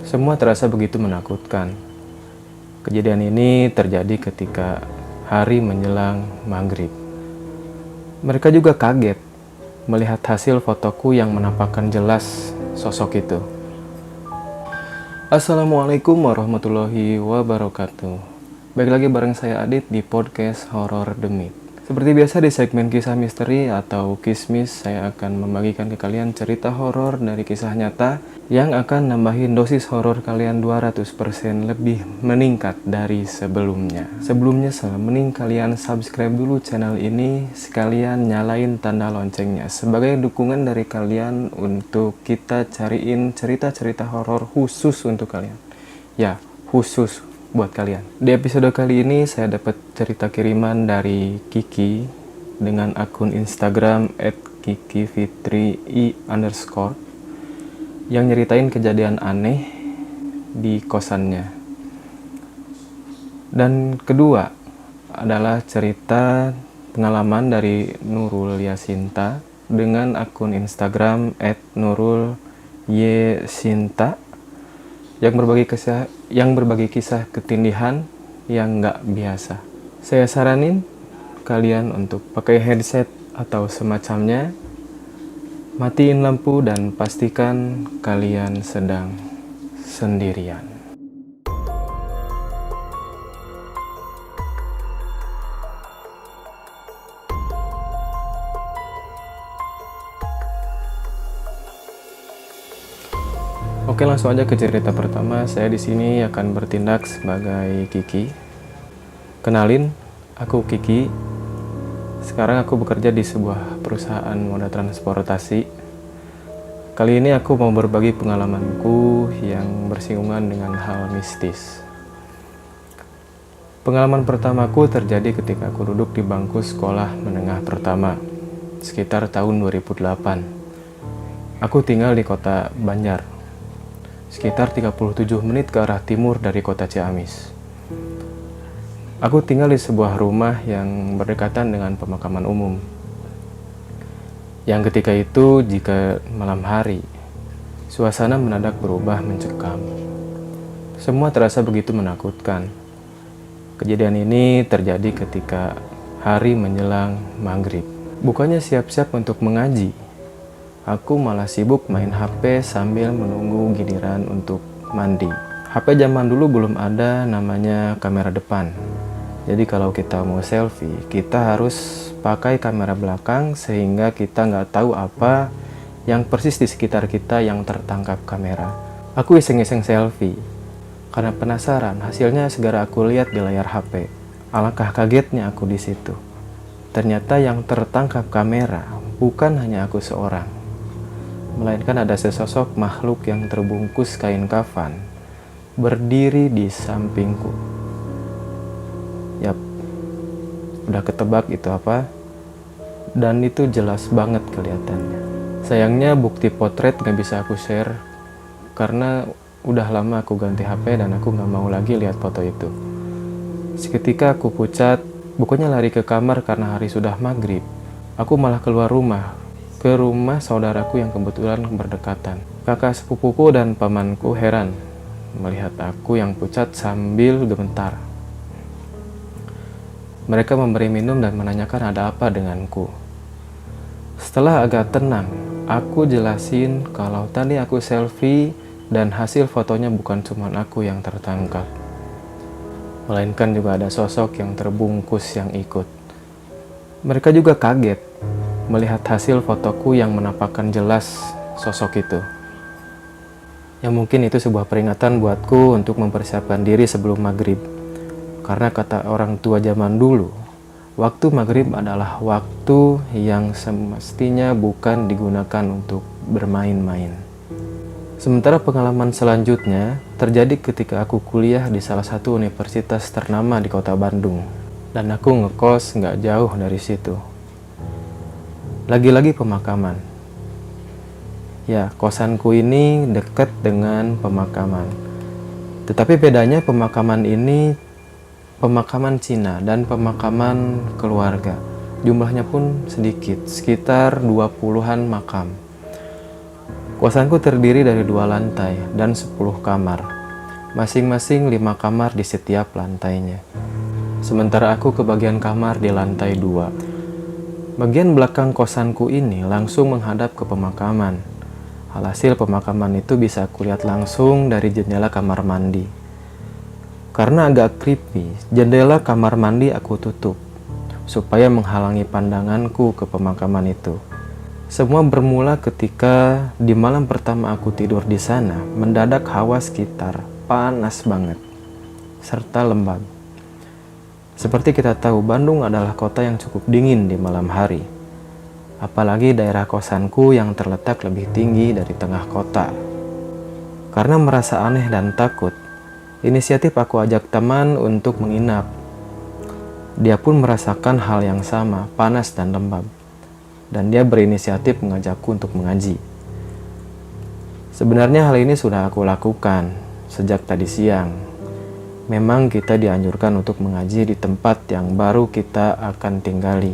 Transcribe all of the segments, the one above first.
Semua terasa begitu menakutkan. Kejadian ini terjadi ketika hari menjelang maghrib. Mereka juga kaget melihat hasil fotoku yang menampakkan jelas sosok itu. Assalamualaikum warahmatullahi wabarakatuh. Baik lagi bareng saya Adit di podcast Horror Demit. Seperti biasa di segmen kisah misteri atau kismis, saya akan membagikan ke kalian cerita horor dari kisah nyata yang akan nambahin dosis horor kalian 200% lebih meningkat dari sebelumnya. Sebelumnya mending kalian subscribe dulu channel ini, sekalian nyalain tanda loncengnya sebagai dukungan dari kalian untuk kita cariin cerita-cerita horor khusus untuk kalian. Ya, khusus buat kalian. Di episode kali ini saya dapat cerita kiriman dari Kiki dengan akun Instagram @kikifitri_i_ yang nyeritain kejadian aneh di kosannya. Dan kedua adalah cerita pengalaman dari Nurul Yasinta dengan akun Instagram @nurulyesinta yang berbagi kisah ketindihan yang nggak biasa. Saya saranin kalian untuk pakai headset atau semacamnya, matiin lampu dan pastikan kalian sedang sendirian. Oke, langsung aja ke cerita pertama. Saya di sini akan bertindak sebagai Kiki. Kenalin, aku Kiki. Sekarang aku bekerja di sebuah perusahaan moda transportasi. Kali ini aku mau berbagi pengalamanku yang bersinggungan dengan hal mistis. Pengalaman pertamaku terjadi ketika aku duduk di bangku sekolah menengah pertama, sekitar tahun 2008. Aku tinggal di kota Banjar, sekitar 37 menit ke arah timur dari kota Ciamis. Aku tinggal di sebuah rumah yang berdekatan dengan pemakaman umum. Yang ketika itu, jika malam hari, suasana mendadak berubah mencekam. Semua terasa begitu menakutkan. Kejadian ini terjadi ketika hari menjelang maghrib. Bukannya siap-siap untuk mengaji, aku malah sibuk main HP sambil menunggu giliran untuk mandi. HP zaman dulu belum ada namanya kamera depan. Jadi kalau kita mau selfie, kita harus pakai kamera belakang sehingga kita nggak tahu apa yang persis di sekitar kita yang tertangkap kamera. Aku iseng-iseng selfie karena penasaran, hasilnya segera aku lihat di layar HP. Alangkah kagetnya aku di situ. Ternyata yang tertangkap kamera bukan hanya aku seorang, melainkan ada sesosok makhluk yang terbungkus kain kafan berdiri di sampingku. Yap, udah ketebak itu apa, dan itu jelas banget kelihatannya. Sayangnya bukti potret gak bisa aku share karena udah lama aku ganti HP dan aku gak mau lagi lihat foto itu. Seketika aku pucat, bukannya lari ke kamar karena hari sudah maghrib, aku malah keluar rumah ke rumah saudaraku yang kebetulan berdekatan. Kakak sepupuku dan pamanku heran melihat aku yang pucat sambil gemetar. Mereka memberi minum dan menanyakan ada apa denganku. Setelah agak tenang, aku jelasin kalau tadi aku selfie dan hasil fotonya bukan cuma aku yang tertangkap, melainkan juga ada sosok yang terbungkus yang ikut. Mereka juga kaget melihat hasil fotoku yang menampakkan jelas sosok itu. Ya mungkin itu sebuah peringatan buatku untuk mempersiapkan diri sebelum maghrib. Karena kata orang tua zaman dulu, waktu maghrib adalah waktu yang semestinya bukan digunakan untuk bermain-main. Sementara pengalaman selanjutnya terjadi ketika aku kuliah di salah satu universitas ternama di kota Bandung. Dan aku ngekos nggak jauh dari situ. Lagi-lagi pemakaman. Ya, kosanku ini dekat dengan pemakaman. Tetapi bedanya pemakaman ini pemakaman Cina dan pemakaman keluarga. Jumlahnya pun sedikit, sekitar 20-an makam. Kosanku terdiri dari 2 lantai dan 10 kamar, masing-masing 5 kamar di setiap lantainya. Sementara aku ke bagian kamar di lantai 2. Bagian belakang kosanku ini langsung menghadap ke pemakaman. Alhasil pemakaman itu bisa kulihat langsung dari jendela kamar mandi. Karena agak creepy, jendela kamar mandi aku tutup supaya menghalangi pandanganku ke pemakaman itu. Semua bermula ketika di malam pertama aku tidur di sana, mendadak hawa sekitar panas banget serta lembab. Seperti kita tahu, Bandung adalah kota yang cukup dingin di malam hari. Apalagi daerah kosanku yang terletak lebih tinggi dari tengah kota. Karena merasa aneh dan takut, inisiatif aku ajak teman untuk menginap. Dia pun merasakan hal yang sama, panas dan lembab. Dan dia berinisiatif mengajakku untuk mengaji. Sebenarnya hal ini sudah aku lakukan sejak tadi siang. Memang kita dianjurkan untuk mengaji di tempat yang baru kita akan tinggali,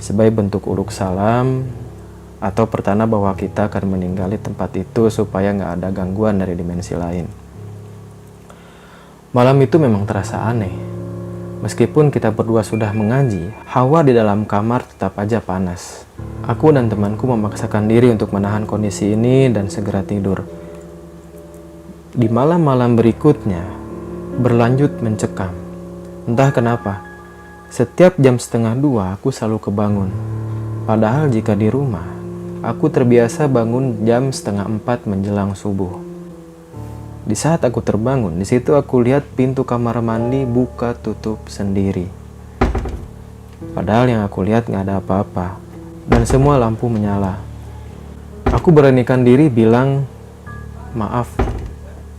sebagai bentuk uluk salam atau pertanda bahwa kita akan meninggali tempat itu supaya nggak ada gangguan dari dimensi lain. Malam itu memang terasa aneh. Meskipun kita berdua sudah mengaji, hawa di dalam kamar tetap aja panas. Aku dan temanku memaksakan diri untuk menahan kondisi ini dan segera tidur. Di malam-malam berikutnya, berlanjut mencekam. Entah kenapa, setiap jam 1:30 aku selalu kebangun. Padahal jika di rumah, aku terbiasa bangun jam 3:30 menjelang subuh. Di saat aku terbangun, di situ aku lihat pintu kamar mandi buka tutup sendiri. Padahal yang aku lihat nggak ada apa-apa, dan semua lampu menyala. Aku beranikan diri bilang, maaf,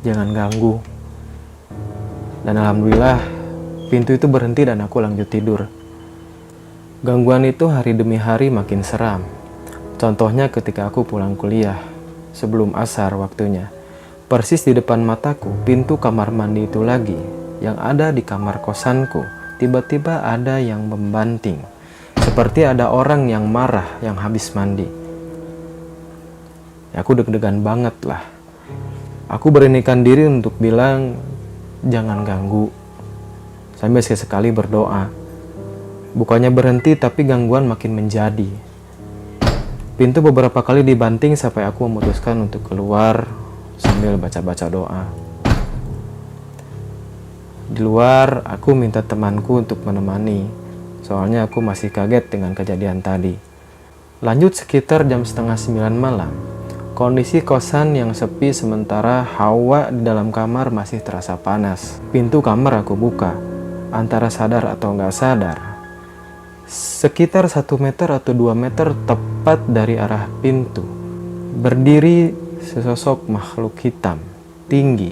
jangan ganggu. Dan alhamdulillah, pintu itu berhenti dan aku lanjut tidur. Gangguan itu hari demi hari makin seram. Contohnya ketika aku pulang kuliah, sebelum asar waktunya. Persis di depan mataku, pintu kamar mandi itu lagi, yang ada di kamar kosanku, tiba-tiba ada yang membanting. Seperti ada orang yang marah yang habis mandi. Aku deg-degan banget lah. Aku beranikan diri untuk bilang, jangan ganggu. Sambil sesekali berdoa. Bukannya berhenti, tapi gangguan makin menjadi. Pintu beberapa kali dibanting sampai aku memutuskan untuk keluar sambil baca-baca doa. Di luar, aku minta temanku untuk menemani, soalnya aku masih kaget dengan kejadian tadi. Lanjut sekitar jam 8:30 malam, kondisi kosan yang sepi sementara hawa di dalam kamar masih terasa panas. Pintu kamar aku buka, antara sadar atau nggak sadar. Sekitar 1 meter atau 2 meter tepat dari arah pintu, berdiri sesosok makhluk hitam, tinggi,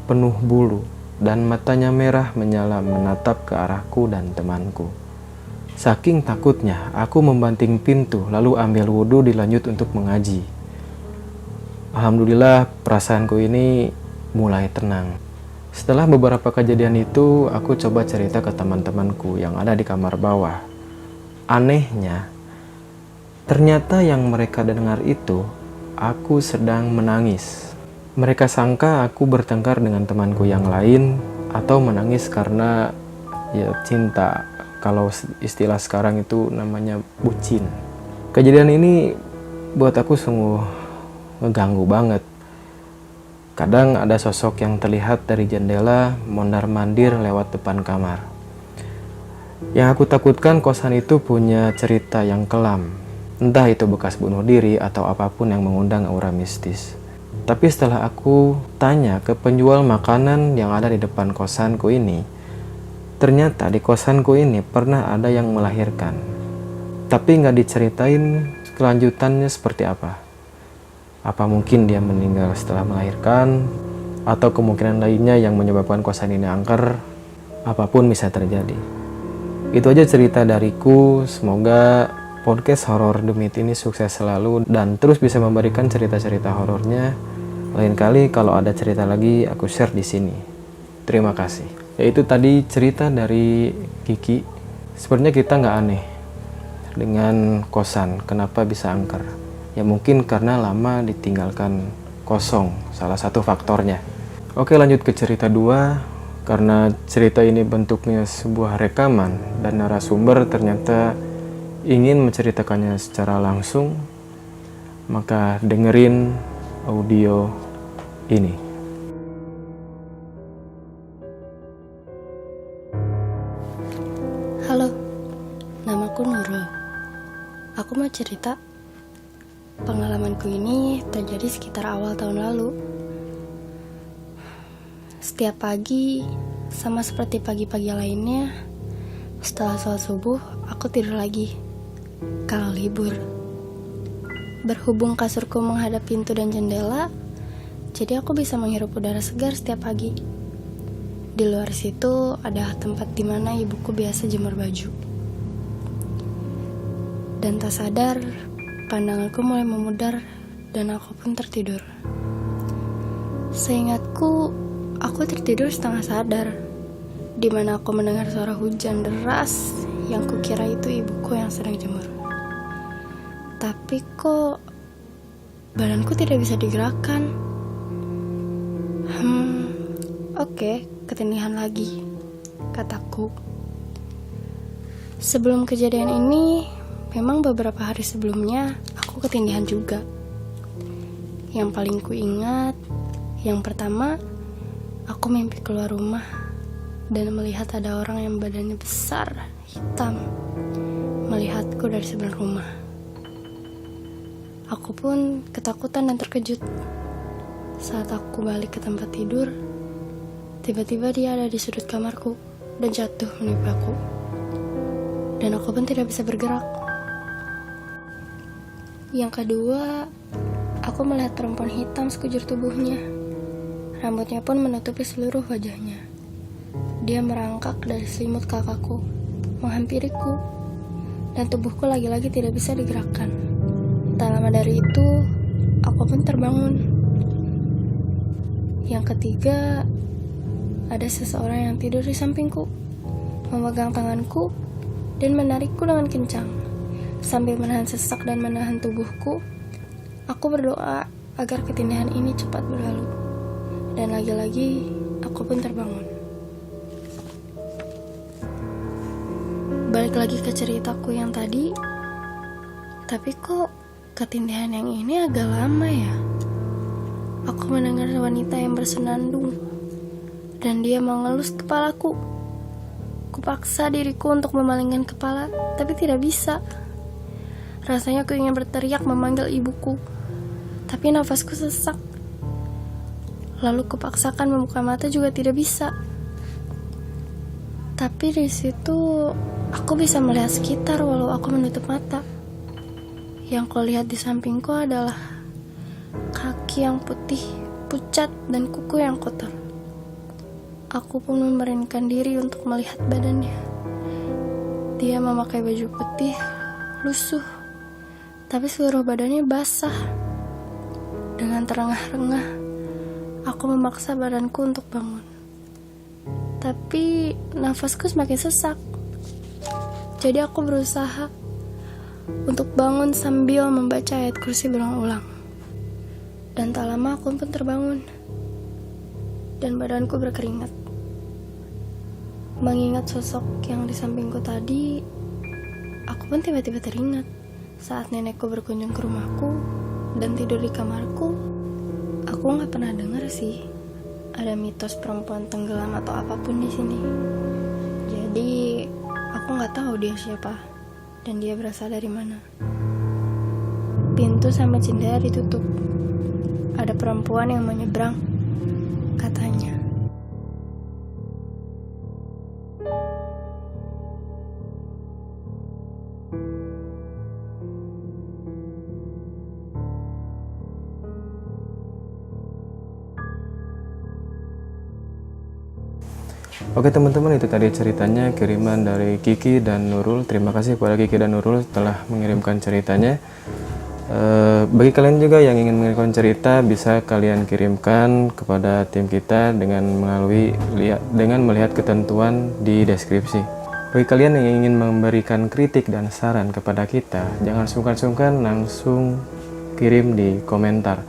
penuh bulu, dan matanya merah menyala menatap ke arahku dan temanku. Saking takutnya, aku membanting pintu lalu ambil wudhu dilanjut untuk mengaji. Alhamdulillah, perasaanku ini mulai tenang. Setelah beberapa kejadian itu, aku coba cerita ke teman-temanku yang ada di kamar bawah. Anehnya, ternyata yang mereka dengar itu aku sedang menangis. Mereka sangka aku bertengkar dengan temanku yang lain atau menangis karena ya cinta. Kalau istilah sekarang itu namanya bucin. Kejadian ini buat aku sungguh ngeganggu banget. Kadang ada sosok yang terlihat dari jendela mondar-mandir lewat depan kamar. Yang aku takutkan kosan itu punya cerita yang kelam. Entah itu bekas bunuh diri atau apapun yang mengundang aura mistis. Tapi setelah aku tanya ke penjual makanan yang ada di depan kosanku ini, ternyata di kosanku ini pernah ada yang melahirkan. Tapi nggak diceritain kelanjutannya seperti apa. Apa mungkin dia meninggal setelah melahirkan, atau kemungkinan lainnya yang menyebabkan kosan ini angker, apapun bisa terjadi. Itu aja cerita dariku, semoga podcast horor The Myth ini sukses selalu dan terus bisa memberikan cerita-cerita horornya. Lain kali kalau ada cerita lagi aku share di sini. Terima kasih. Yaitu tadi cerita dari Kiki. Sebenarnya kita nggak aneh dengan kosan, kenapa bisa angker. Ya mungkin karena lama ditinggalkan kosong, salah satu faktornya. Oke, lanjut ke cerita 2. Karena cerita ini bentuknya sebuah rekaman dan narasumber ternyata ingin menceritakannya secara langsung, maka dengerin audio ini. Halo, namaku Nurul. Aku mau cerita. Pengalamanku ini terjadi sekitar awal tahun lalu. Setiap pagi, sama seperti pagi-pagi lainnya, setelah sholat subuh, aku tidur lagi. Kalau libur. Berhubung kasurku menghadap pintu dan jendela, jadi aku bisa menghirup udara segar setiap pagi. Di luar situ ada tempat di mana ibuku biasa jemur baju. Dan tak sadar, pandanganku mulai memudar dan aku pun tertidur. Seingatku, aku tertidur setengah sadar, di mana aku mendengar suara hujan deras yang kukira itu ibuku yang sedang jemur. Tapi kok badanku tidak bisa digerakkan. Oke, ketindihan lagi, kataku. Sebelum kejadian ini, memang beberapa hari sebelumnya aku ketindihan juga. Yang paling kuingat, yang pertama, aku mimpi keluar rumah dan melihat ada orang yang badannya besar, hitam, melihatku dari sebelah rumah. Aku pun ketakutan dan terkejut. Saat aku balik ke tempat tidur, tiba-tiba dia ada di sudut kamarku dan jatuh menimpaku. Dan aku pun tidak bisa bergerak. Yang kedua, aku melihat perempuan hitam sekujur tubuhnya. Rambutnya pun menutupi seluruh wajahnya. Dia merangkak dari selimut kakakku, menghampiriku, dan tubuhku lagi-lagi tidak bisa digerakkan. Tak lama dari itu, aku pun terbangun. Yang ketiga, ada seseorang yang tidur di sampingku, memegang tanganku, dan menarikku dengan kencang. Sambil menahan sesak dan menahan tubuhku, aku berdoa agar ketindihan ini cepat berlalu. Dan lagi-lagi, aku pun terbangun. Balik lagi ke ceritaku yang tadi. Tapi kok ketindihan yang ini agak lama ya? Aku mendengar wanita yang bersenandung. Dan dia mengelus kepalaku. Kupaksa diriku untuk memalingkan kepala, tapi tidak bisa. Rasanya aku ingin berteriak memanggil ibuku. Tapi nafasku sesak. Lalu kupaksakan membuka mata juga tidak bisa. Tapi di situ aku bisa melihat sekitar walau aku menutup mata. Yang kulihat di sampingku adalah kaki yang putih, pucat, dan kuku yang kotor. Aku pun memberanikan diri untuk melihat badannya. Dia memakai baju putih, lusuh, tapi seluruh badannya basah. Dengan terengah-rengah, aku memaksa badanku untuk bangun. Tapi nafasku semakin sesak. Jadi aku berusaha untuk bangun sambil membaca ayat kursi berulang-ulang. Dan tak lama aku pun terbangun. Dan badanku berkeringat. Mengingat sosok yang di sampingku tadi, aku pun tiba-tiba teringat saat nenekku berkunjung ke rumahku dan tidur di kamarku. Aku nggak pernah dengar sih ada mitos perempuan tenggelam atau apapun di sini. Jadi aku nggak tahu dia siapa dan dia berasal dari mana. Pintu sama jendela ditutup. Ada perempuan yang menyeberang, katanya. Oke teman-teman, itu tadi ceritanya kiriman dari Kiki dan Nurul. Terima kasih kepada Kiki dan Nurul telah mengirimkan ceritanya. Bagi kalian juga yang ingin mengirimkan cerita, bisa kalian kirimkan kepada tim kita dengan melihat ketentuan di deskripsi. Bagi kalian yang ingin memberikan kritik dan saran kepada kita, jangan sungkan-sungkan langsung kirim di komentar.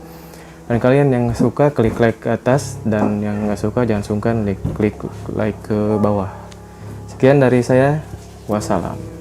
Dan kalian yang suka klik like ke atas, dan yang nggak suka jangan sungkan klik like ke bawah. Sekian dari saya, wassalam.